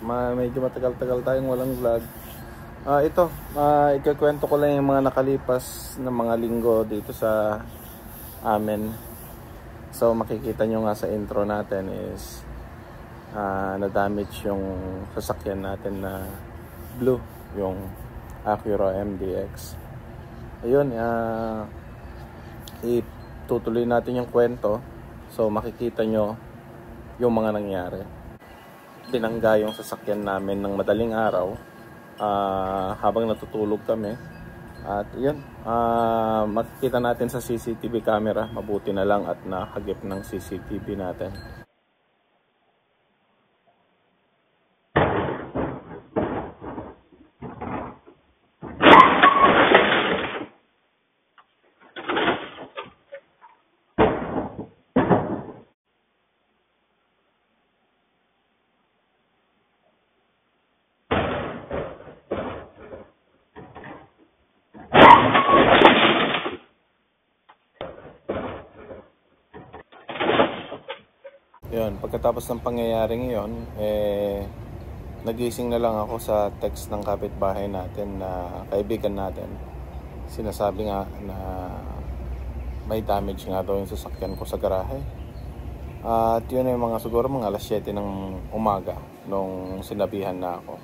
Medyo matagal-tagal tayong walang vlog. Ikukwento ko lang yung mga nakalipas na mga linggo dito sa amin. So makikita nyo nga sa intro natin is na-damage yung sasakyan natin na blue, yung Acura MDX. Ayun, itutuloy natin yung kwento. So makikita nyo yung mga nangyari. Binangga yung sasakyan namin ng madaling araw habang natutulog kami. At yun, makikita natin sa CCTV camera. Mabuti na lang at nakagip ng CCTV natin. Yun, pagkatapos ng pangyayaring yun, nagising na lang ako sa text ng kapitbahay natin na kaibigan natin. Sinasabi nga na may damage nga daw yung sasakyan ko sa garahe. At yun ay siguro mga alas 7 ng umaga nung sinabihan na ako.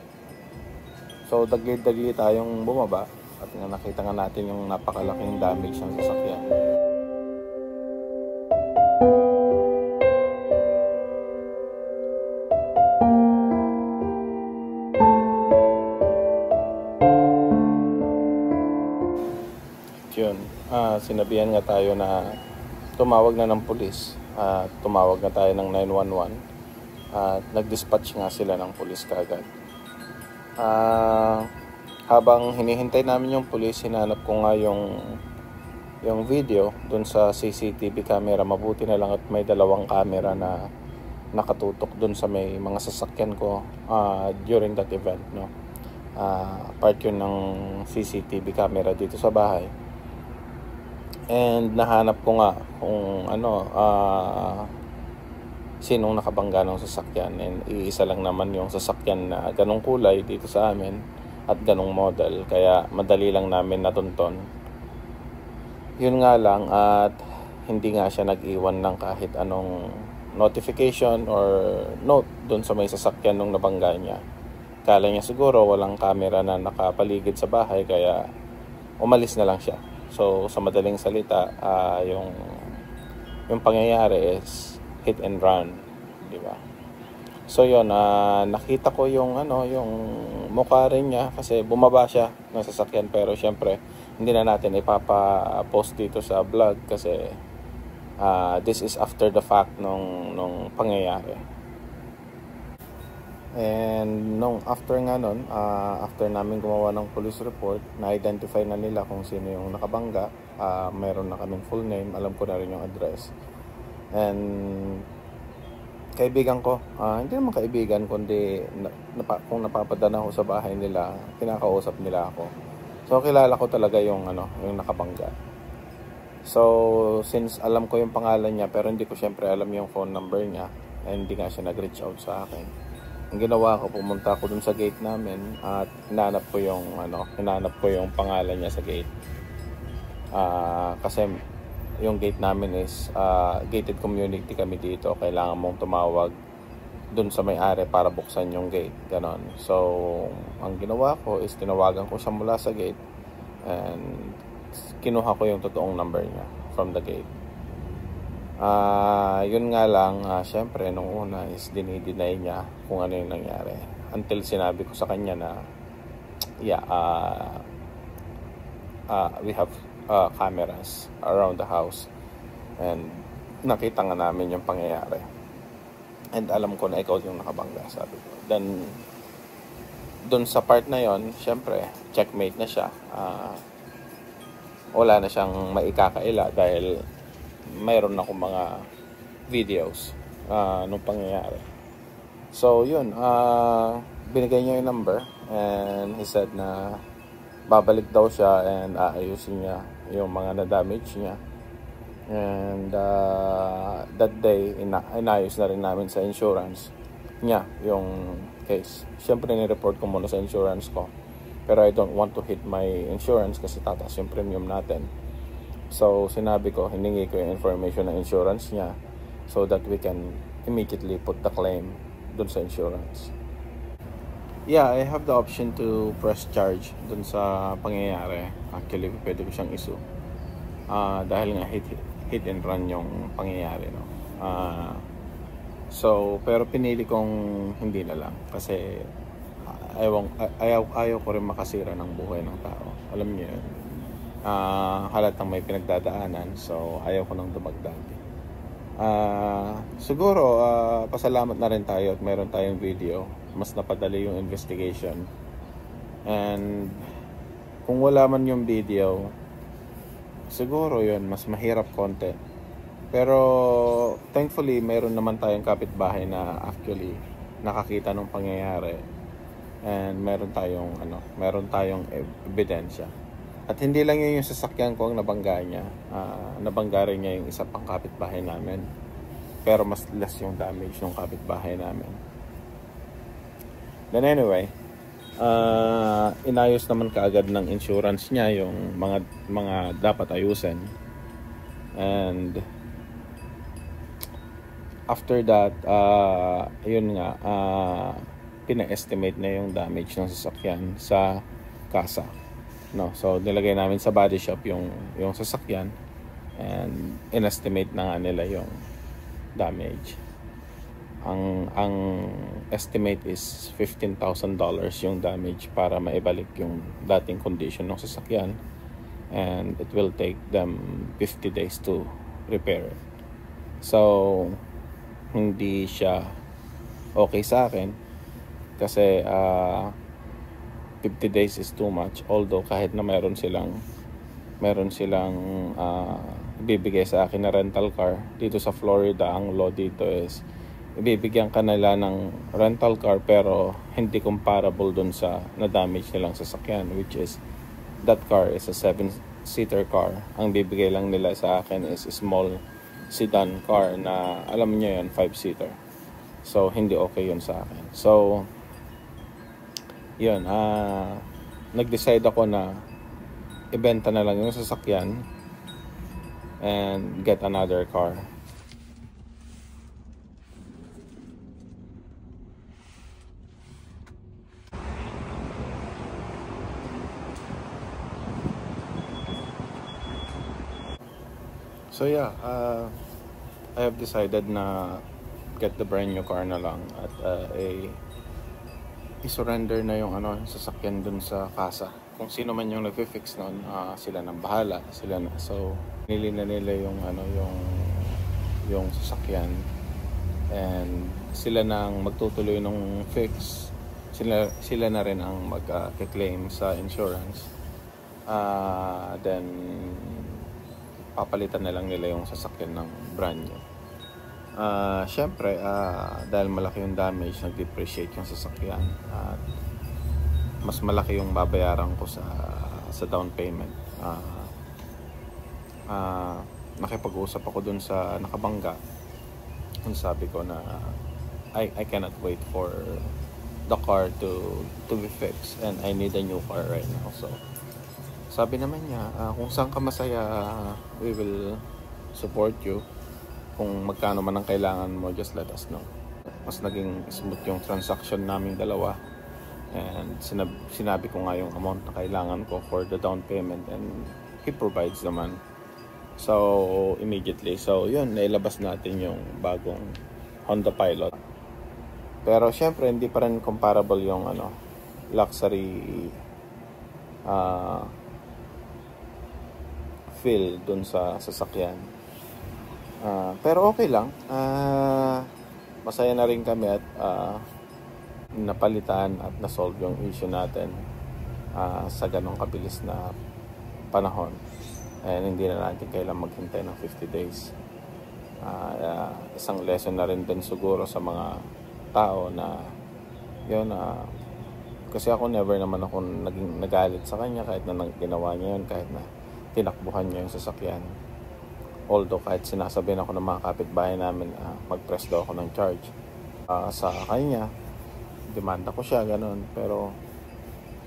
So dagli-dagli tayong bumaba at nakita nga natin yung napakalaking damage ng sasakyan. Yun, sinabihan nga tayo na tumawag na ng pulis. Tumawag na tayo ng 911 at nag-dispatch nga sila ng pulis kaagad. Habang hinihintay namin yung pulis, hinanap ko nga yung video dun sa CCTV camera. Mabuti na lang at may dalawang camera na nakatutok dun sa may mga sasakyan ko during that event, no? Part yun ng CCTV camera dito sa bahay. And nahanap ko nga kung sinong nakabangga ng sasakyan. And iisa lang naman yung sasakyan na ganong kulay dito sa amin at ganong model, kaya madali lang namin natunton. Yun nga lang, at hindi nga siya nag-iwan ng kahit anong notification or note dun sa may sasakyan nung nabangga niya. Kala niya siguro walang camera na nakapaligid sa bahay, kaya umalis na lang siya. So sa madaling salita, yung pangyayari is hit and run, di ba? So yun, nakita ko yung mukha rin niya kasi bumaba siya ng sasakyan, pero syempre hindi na natin ipapa-post dito sa vlog kasi this is after the fact nung pangyayari. And after namin gumawa ng police report, na-identify na nila kung sino yung nakabangga. Mayroon na kaming full name, alam ko na rin yung address. And kaibigan ko, hindi naman kaibigan, kundi kung napapadaan ako sa bahay nila, kinakausap nila ako. So kilala ko talaga yung nakabangga. So since alam ko yung pangalan niya, pero hindi ko syempre alam yung phone number niya, and hindi nga siya nag-reach out sa akin. Ang ginawa ko, pumunta ako dun sa gate namin at hinanap ko yung pangalan niya sa gate. Kasi yung gate namin is gated community kami dito. Kailangan mong tumawag dun sa may-ari para buksan yung gate. Ganon. So, ang ginawa ko is tinawagan ko siya mula sa gate and kinuha ko yung totoong number niya from the gate. Yun nga lang, syempre nung una is dinideny niya kung ano yung nangyari, until sinabi ko sa kanya na we have cameras around the house and nakita nga namin yung pangyayari and alam ko na ikaw yung nakabangga, sabi ko. Then dun sa part na yon, syempre checkmate na siya. Wala na siyang maikakaila dahil mayroon akong mga videos nung pangyayari. So yun, binigay niya yung number and he said na babalik daw siya and aayusin niya yung mga na-damage niya. And that day, inayos na rin namin sa insurance niya yung case. Siyempre, ni-report ko muna sa insurance ko. Pero I don't want to hit my insurance kasi tataas yung premium natin. So, sinabi ko, hiningi ko yung information ng insurance niya so that we can immediately put the claim dun sa insurance. Yeah, I have the option to press charge dun sa pangyayari. Actually, pwede ko siyang issue. Dahil nga hit and run yung pangyayari, no? Pero pinili kong hindi na lang kasi ayaw ko rin makasira ng buhay ng tao. Alam niyo yun. Halatang may pinagdadaanan, so ayaw ko nang dumagdag. Siguro pasalamat na rin tayo at meron tayong video. Mas napadali yung investigation. And kung wala man yung video, siguro yun, mas mahirap konti. Pero thankfully, meron naman tayong kapitbahay na actually nakakita ng pangyayari. And meron tayong ebidensya. At hindi lang yun yung sasakyan ko ang nabangga niya. Nabangga rin niya yung isa pang kapitbahay namin. Pero mas less yung damage ng kapitbahay namin. Then anyway, inayos naman kaagad ng insurance niya yung mga dapat ayusin. And after that, yun nga, pina-estimate na yung damage ng sasakyan sa kasa. No, so nilagay namin sa body shop yung sasakyan and inestimate na nga nila yung damage. Ang estimate is $15,000 yung damage para maibalik yung dating condition ng sasakyan, and it will take them 50 days to repair it. So hindi siya okay sa akin kasi 50 days is too much, although kahit na meron silang ibibigay sa akin na rental car dito sa Florida. Ang law dito is ibibigyan ka nila ng rental car pero hindi comparable dun sa na-damage nilang sasakyan, which is that car is a 7-seater car. Ang bibigay lang nila sa akin is a small sedan car na alam niyo yun, 5-seater. So hindi okay yun sa akin. So yun, nag-decide ako na ibenta na lang yung sasakyan and get another car. So yeah, I have decided na get the brand new car na lang at i-surrender na yung sasakyan dun sa kasa. Kung sino man yung nagfi-fix noon, sila nang bahala, so nili na nila yung sasakyan and sila nang magtutuloy ng fix. Sila na rin ang mag-claim sa insurance. Then papalitan na lang nila yung sasakyan ng brand new. Syempre, dahil malaki yung damage, nag-depreciate yung sasakyan at mas malaki yung babayaran ko sa down payment. Nakipag-usap ako dun sa nakabangga. Sabi ko na I cannot wait for the car to be fixed and I need a new car right now. So sabi naman niya, kung saan ka masaya, we will support you. Kung magkano man ang kailangan mo, just let us know. Mas naging smooth yung transaction naming dalawa. And sinabi ko nga yung amount na kailangan ko for the down payment and he provides naman. So, immediately. So, yun, nailabas natin yung bagong Honda Pilot. Pero, syempre, hindi pa rin comparable yung luxury feel dun sa sasakyan. Pero okay lang. Masaya na rin kami at napalitan at nasolve yung issue natin sa ganong kabilis na panahon. And hindi na natin kailangan maghintay ng 50 days. Isang lesson na rin din siguro sa mga tao na yun, kasi ako never naman ako nagalit sa kanya kahit na ginawa niya yun, kahit na tinakbuhan niya yung sasakyan. Although kahit sinasabihan ako ng mga kapitbahay namin, mag-press daw ako ng charge sa kanya. demanda ko siya, ganun. Pero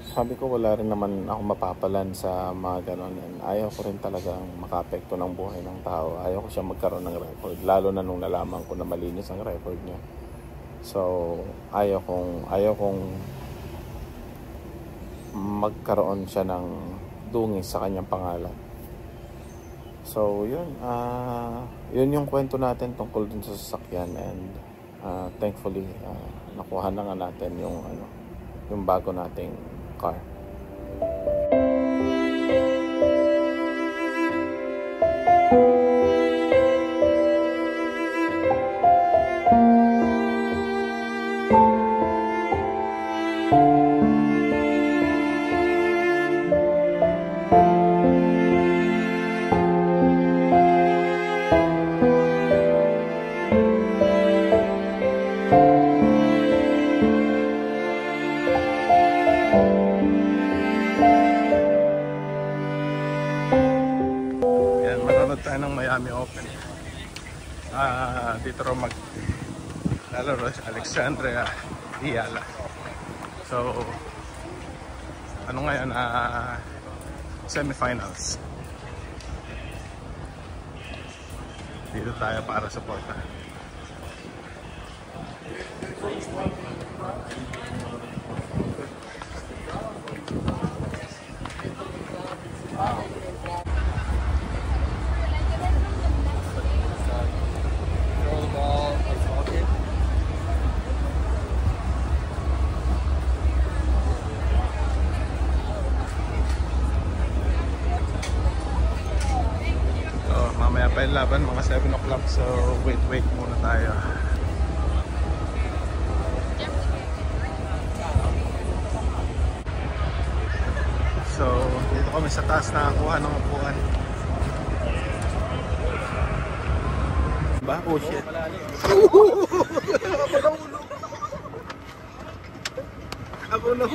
sabi ko wala rin naman ako mapapalan sa mga ganun. And ayaw ko rin talagang makaapekto ng buhay ng tao. Ayaw ko siya magkaroon ng record, lalo na nung nalaman ko na malinis ang record niya. So ayaw kong magkaroon siya ng dungis sa kanyang pangalan. So yun, yun yung kwento natin tungkol dun sa sasakyan. And thankfully nakuha na nga natin yung bago nating car. Tayo ng Miami Open. Dito rin maglalaro si Alexandria Iyala. So ngayon, semifinals. Dito tayo para supporta. Mamaya pa yung laban, mga 7 o'clock. So wait muna tayo. So dito kami sa taas nakakuha ng upuan. Ba? Oh shit. Abuno.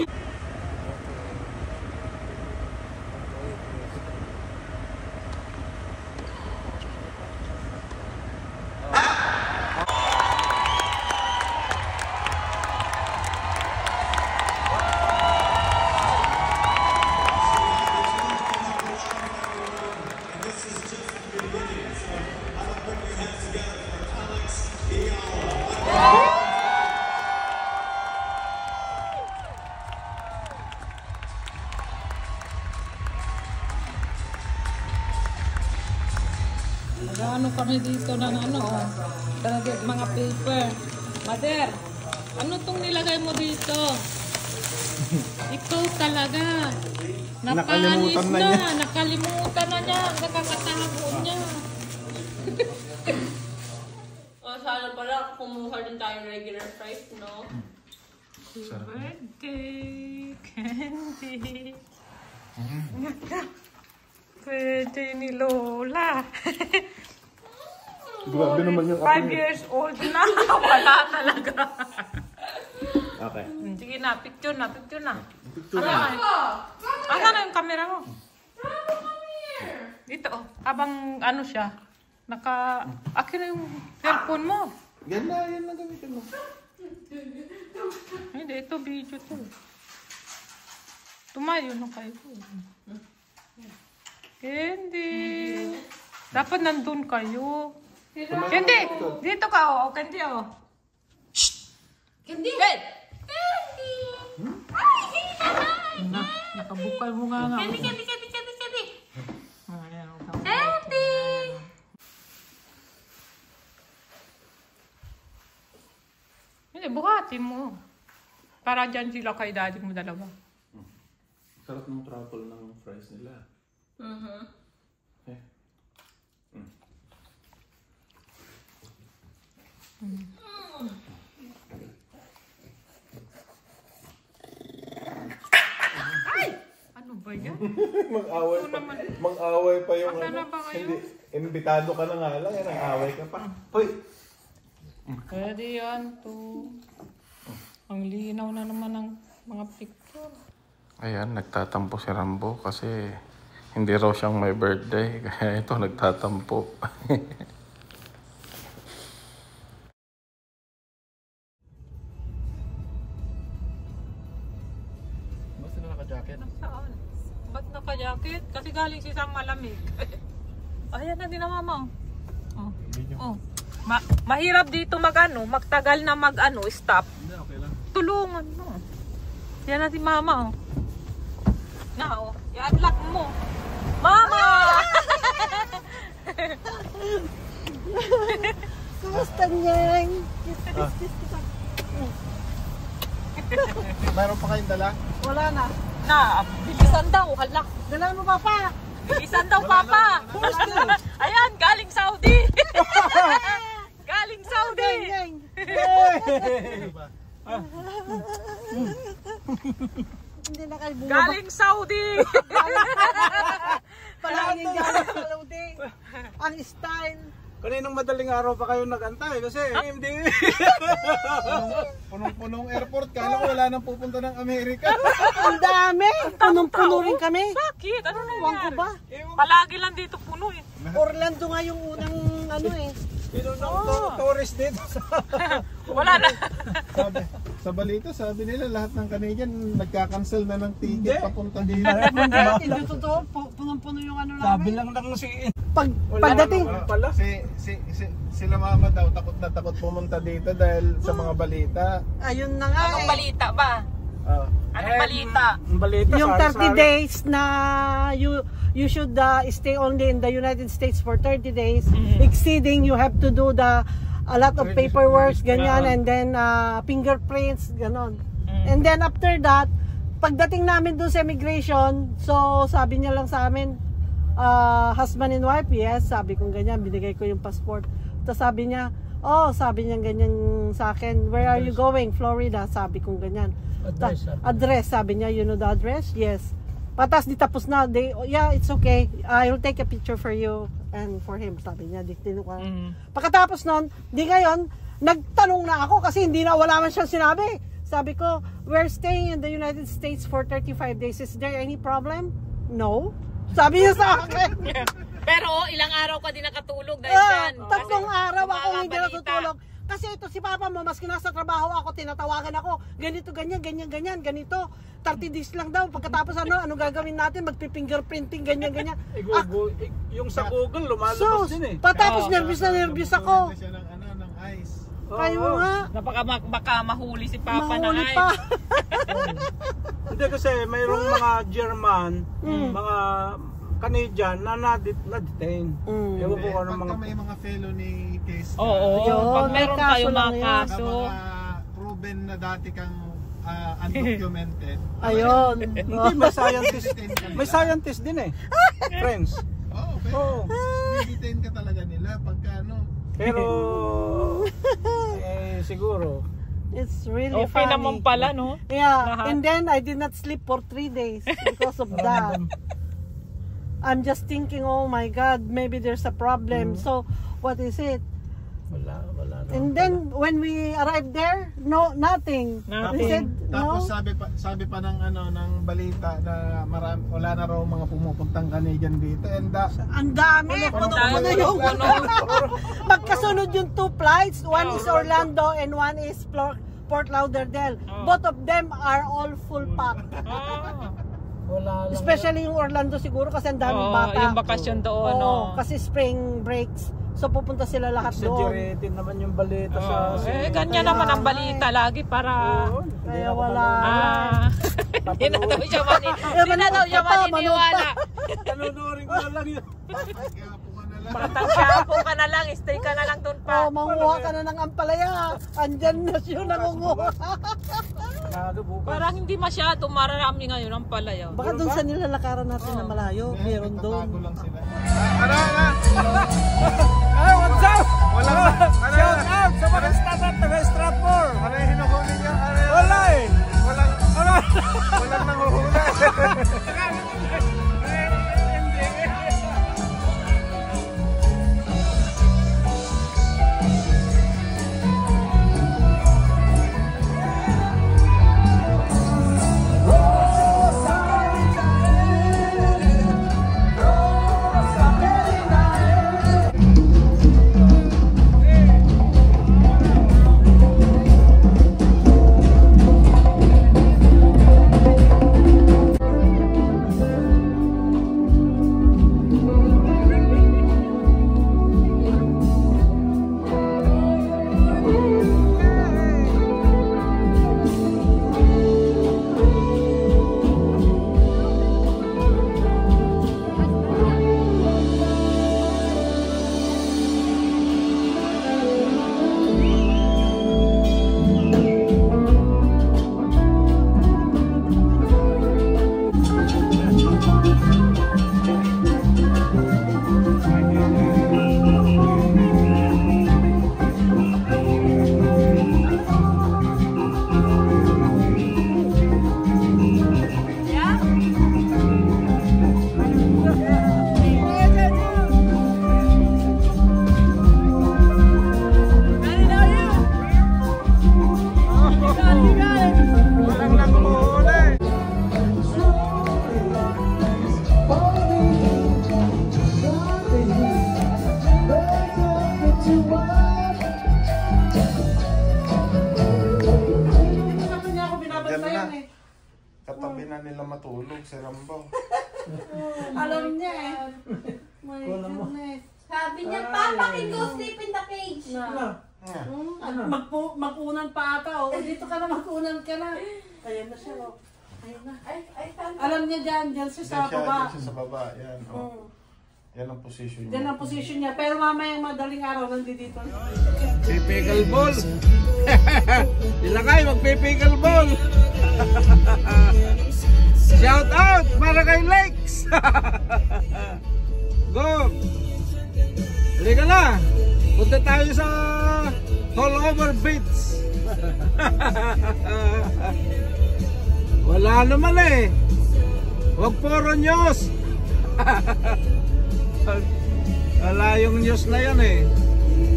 Ano kami dito ng talaga mga paper. Mother, ano tong nilagay mo dito? Ikaw talaga. Nakalimutan na niya. Nakalimutan na niya. Nakakatago niya. Sana pala kumuha din tayong regular price, no? Birthday candy. Pwede ni Lola. Grabe naman yung 5 years old na. Wala talaga. Okay. Sige na, picture na. Ano na yung camera mo? Dito, habang siya. Akin na yung cellphone mo. Yan na gamitin mo. Hindi, ito video to. Tumayo na kayo. Candy. Dapat nandun kayo. Candy, dito ka oh. Candy oh. Shh! Candy! Candy! Nakabukal mo nga nga. Candy! Candy! Hindi, buhatin mo. Para dyan sila kay daddy mo dalawa. Sarap ng truffle ng fries nila. Eh. Ay! Ano ba yan? Mang-away pa yung Ano ba kayo? Hindi, imbitado ka na nga lang, nang-away ka pa. Hoy! Pwede yan to. Ang linaw na naman ng mga picture. Ayan, nagtatampo si Rambo kasi hindi raw siyang may birthday. Kaya ito, nagtatampo. naka-jacket? Saan? Ba't naka-jacket? Kasi galing si Sam malamig. Ayan na din ang mama. Oh. Oh. Mahirap dito magtagal na stop. Hindi, okay lang. Tulungan mo. Yan na si mama. Oh. Na, oh. I-unlock mo. Mama! Kamusta niyang? Mayroon pa kayong dala? Wala na. Na, bilisan daw. Halak. Dala mo papa. Bilisan daw, Papa. Ayan, galing Saudi. Galing Saudi. Hindi na kayo bumaba. Galing Saudi. Palaging galing Saudi. Ang style. Kaninang madaling araw pa kayo nag-antay kasi hindi. Punong-punong airport. Kala ko wala nang pupunta ng Amerika. Ang dami. Punong-puno rin kami. Bakit? Ano Ewan ko ba? Palagi lang dito puno eh. Orlando nga yung unang Pinunong tourist dito. Wala na. Sa balita, sabi nila lahat ng Canadian nagka-cancel na ng ticket papunta dito. Hindi totoo. Punong-puno yung namin. Sabi lang si Pagdating. pala. Sila mama daw takot na takot pumunta dito dahil sa mga balita. Ayun na nga Anong balita ba? Anong balita? Yung 30 days na you should stay only in the United States for 30 days. Exceeding, you have to do a lot of paperwork, ganyan, and then fingerprints, ganon. And then after that, pagdating namin doon sa immigration, so sabi niya lang sa amin, husband and wife, yes, sabi kong ganyan, binigay ko yung passport. Tapos sabi niya, sabi niya ganyan sa akin, where are you going? Florida, sabi kong ganyan. Address, sabi niya, you know the address? Yes. Patas di tapos na, yeah, it's okay. I'll take a picture for you and for him, sabi niya. Pagkatapos nun, di ngayon, nagtanong na ako kasi wala man siyang sinabi. Sabi ko, we're staying in the United States for 35 days. Is there any problem? No. Sabi niya sa akin. Pero ilang araw ka din nakatulog dahil dyan. 3 araw ako hindi natutulog. Kasi ito si Papa mo, maski nasa trabaho ako, tinatawagan ako, ganito, ganyan, ganito. 30 days lang daw, pagkatapos ano gagawin natin, magpi-fingerprinting, ganyan. Yung sa Google, lumalabas din eh. Patapos nervous ako. Siya ng ice. Kayo nga. Baka mahuli si Papa na Mahuli ay. pa. Hindi kasi mayroong mga German, mga Canadian na na-detain. Ewan ko ano Pagka mga... may mga felony case ka, Oo, Yun, pag may meron kaso kayo lang mga yun. na kaso. mga proven na dati kang undocumented. Ayun. Hindi, may scientist din eh. Friends. Oo, pero detain ka talaga nila pagka Pero siguro It's really Okay funny. naman pala, no? Yeah, and then I did not sleep for 3 days because of that. I'm just thinking, oh my God, maybe there's a problem. So, what is it? wala And then when we arrived there, nothing. They said, Tapos no. sabi pa ng ng balita na wala na raw mga pumupuntang Canadian dito and Ang dami. Puno yung magkasunod yung 2 flights. One is Orlando and one is Fort Lauderdale. Both of them are all full packed. wala lang. Especially yung Orlando siguro kasi ang daming bata. Yung bakasyon doon, no? Kasi spring breaks. So pupunta sila lahat doon. Exaggerated naman yung balita sa... ganyan naman ang balita lagi para... Kaya wala. Hindi na daw siya maniniwala. Tanunurin ko na lang yun. Patagyapo ka na lang, stay ka na lang doon pa. Manguha ka na ng ampalaya. Andyan na siya nangunguha. Parang hindi masyado marami ngayon ang palaya. Baka doon sa nilalakaran natin na malayo. Meron doon. lang sila. Hey, what's up? Shout out sa mga staff at Stratford. Ano yung hinuhuli niya? Wala eh. Walang nanguhuli. Katabi na nila matulog si Rambo. Alam niya eh. My goodness. Sabi niya, Papa, can go sleep in the cage. Magkunan pa ata. Oh. Dito ka na, magkunan ka na. Ayan na siya. Oh. Ayan na. Alam niya dyan siya sa baba. Diyan siya sa baba. Yan. Oh. Yan ang position niya. Yan ang position niya. Pero mamayang madaling araw, nandito. Pickle ball. Sila kayo, magpipickle ball. Shout out para kay Lex. Go. Halika na. Punta tayo sa All Over Beach. Wala naman eh. Huwag puro news. Wala yung news na yan eh.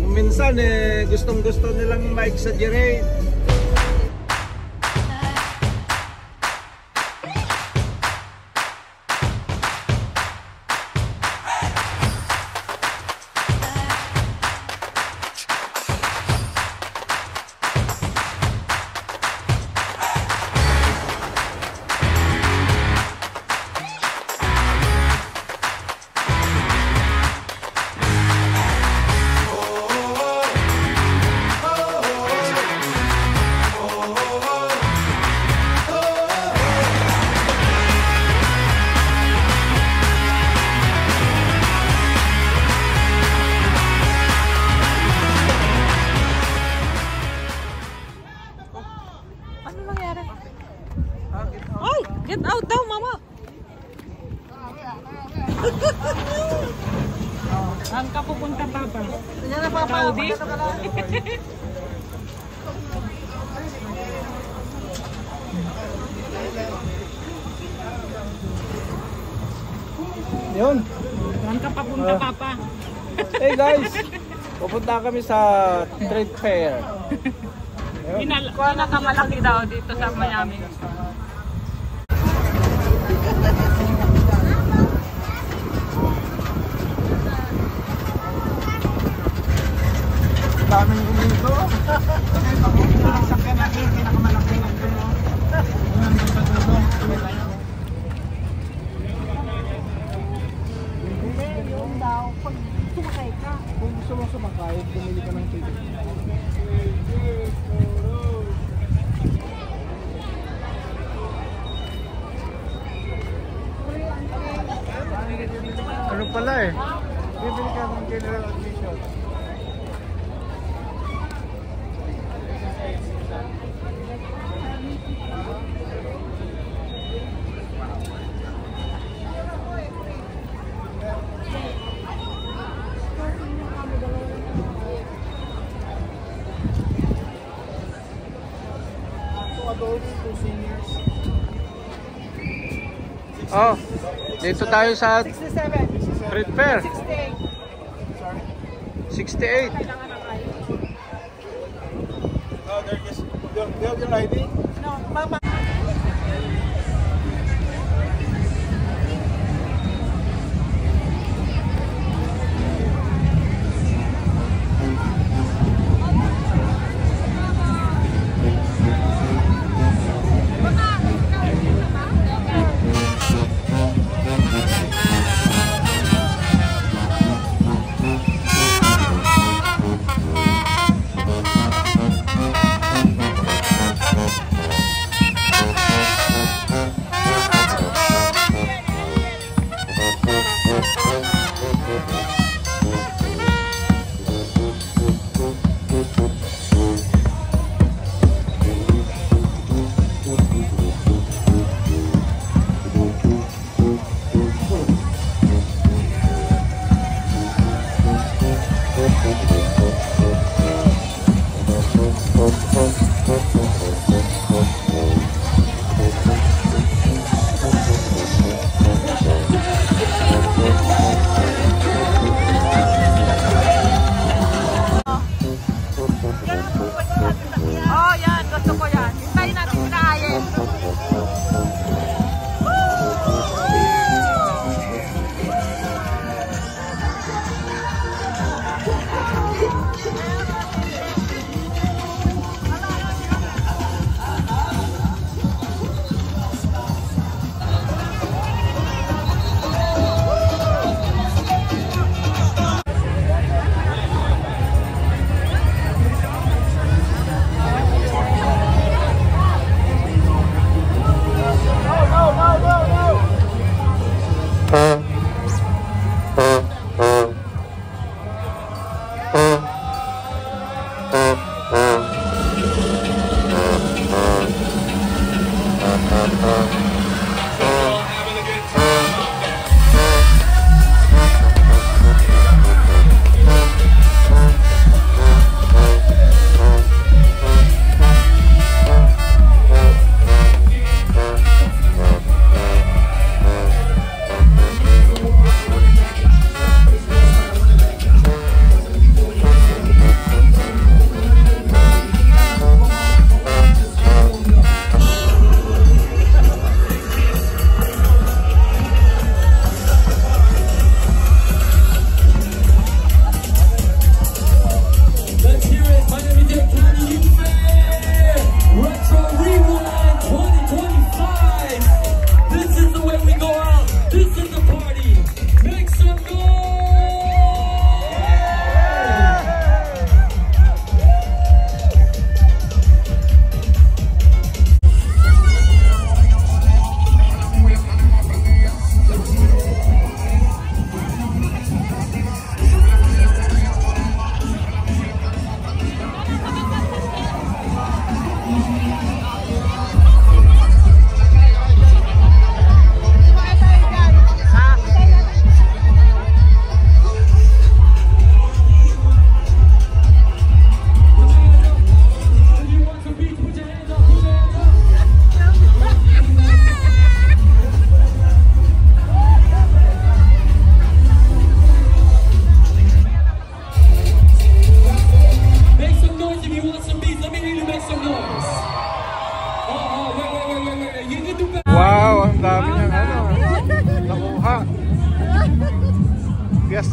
Minsan eh, gustong gusto nilang ma-exaggerate. Get out daw, mama. Saan ka pupunta, Papa? Yan na, Papa. Saudi? Yun. Saan ka papunta, Papa? Hey guys, pupunta kami sa trade fair. Pinakamalaki daw dito sa Miami. Daming guminto. Ang sakyan natin, pinakamalaki ng dulo. Ang dulo. Yung daw, pag sumakay ka. Kung gusto mo sumakay, bumili ka ng ticket. Ano pala eh? Bibili ka ng general admission. Oh, dito tayo sa 67. trade fair. 68. 68. Oh, they're just, you have your ID? No, Papa.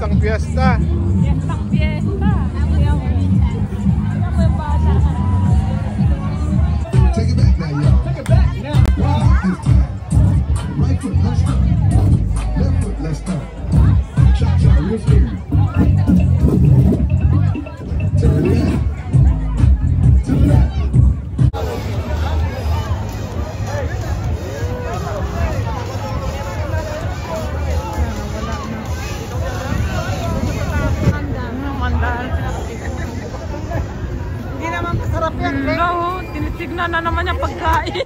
Piyestang piyesta. Piyestang piyesta. Take it back now, y'all. Take it back now. This time. Right foot, let's start. Left foot, let's start. Cha-cha, real smooth. To the left. To the left. Hindi naman masarap yan, No, tinitignan na naman yung pagkain.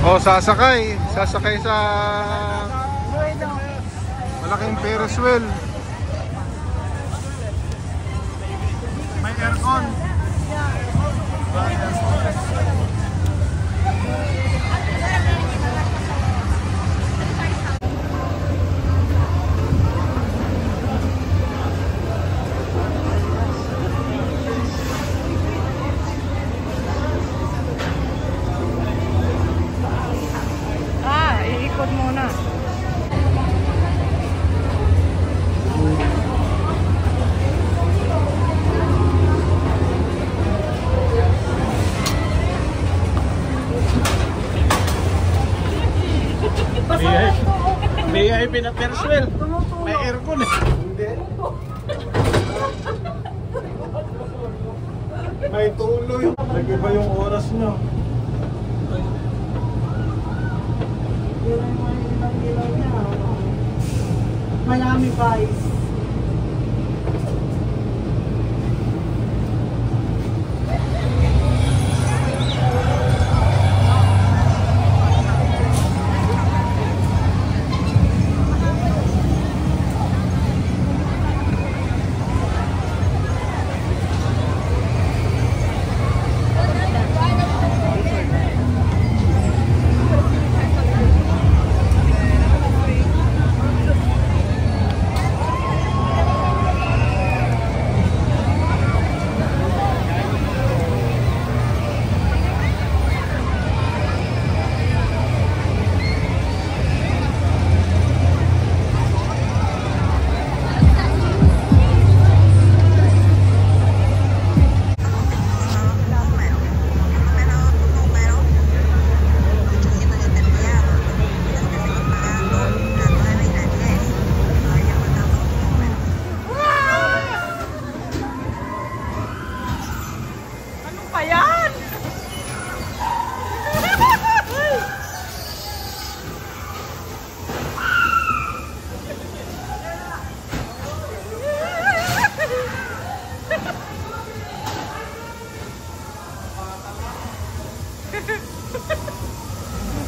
Oh, sasakay sa malaking Ferris wheel. May aircon. Iikot muna. VIP na Ferris wheel. May aircon eh. May tuloy. Nag-iba yung oras nyo. Miami Vice.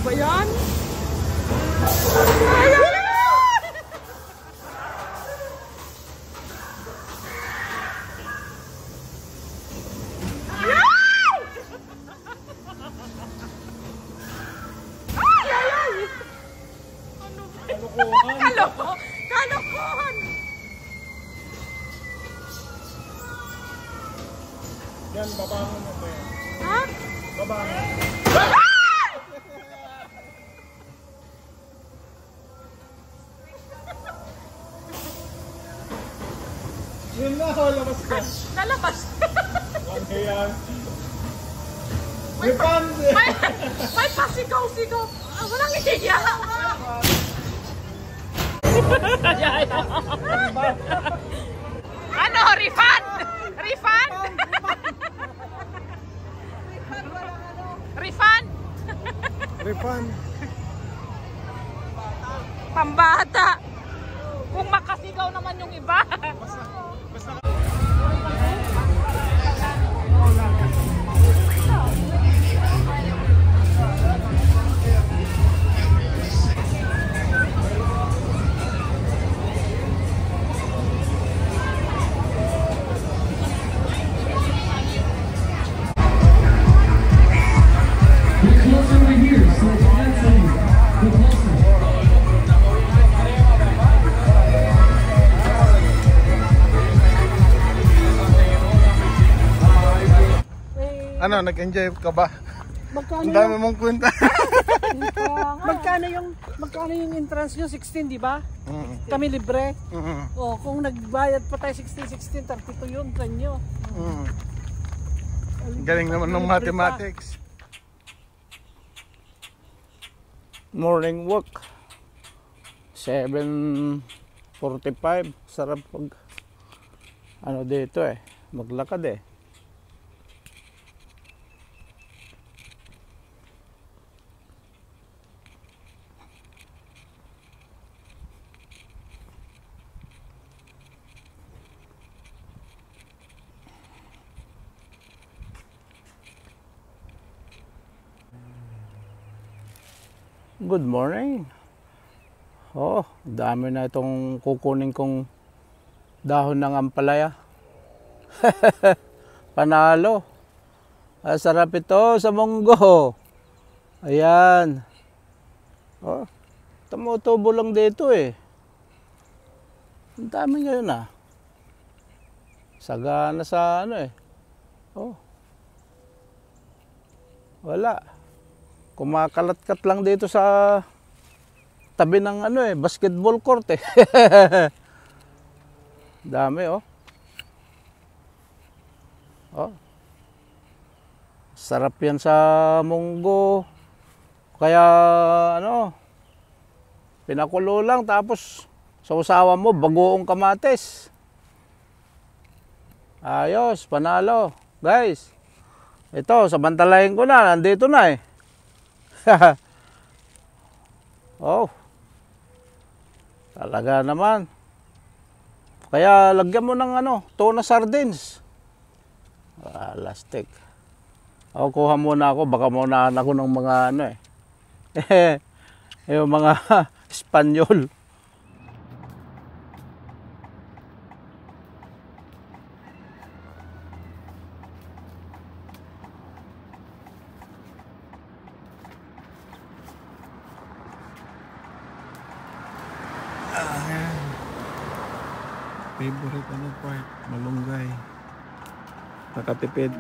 Ba yan? Kalokohan! Yan, babangon mo ba yan? Ha? Babangon. Yun na, labas ka. Nalabas. Ano yan? May pande! May pasigaw-sigaw. Walang iya. Ano? Refund? Refund? Refund? Refund. Pambata. Kung makasigaw naman yung iba. Ano, nag-enjoy ka ba? Magkano Ang dami mong kwenta. magkano yung entrance nyo? 16, di ba? Kami libre. O, kung nagbayad pa tayo 16, 32 yun, tren nyo. Galing naman ng mathematics. Morning walk. 7:45. Sarap pag ano dito eh. Maglakad eh. Good morning. Oh, dami na itong kukunin kong dahon ng ampalaya. Panalo. Sarap ito sa munggo. Ayan. Oh, tumutubo lang dito eh. Ang dami ngayon ah. Sagana sa ano eh. Oh. Wala. Kumakalat-kat lang dito sa tabi ng ano eh, basketball court eh. Dami oh. Oh. Sarap yan sa munggo. Kaya ano, pinakulo lang tapos sa usawa mo bagoong kamatis. Ayos, panalo. Guys, ito, sabantalahin ko na, nandito na eh. Oh, talaga naman. Kaya lagyan mo ng ano, tuna sardines. Lastik. O, kuha muna ako, baka maunahan ako ng mga ano eh. Yung mga Espanyol. Favorite ano part, malunggay. Nakatipid.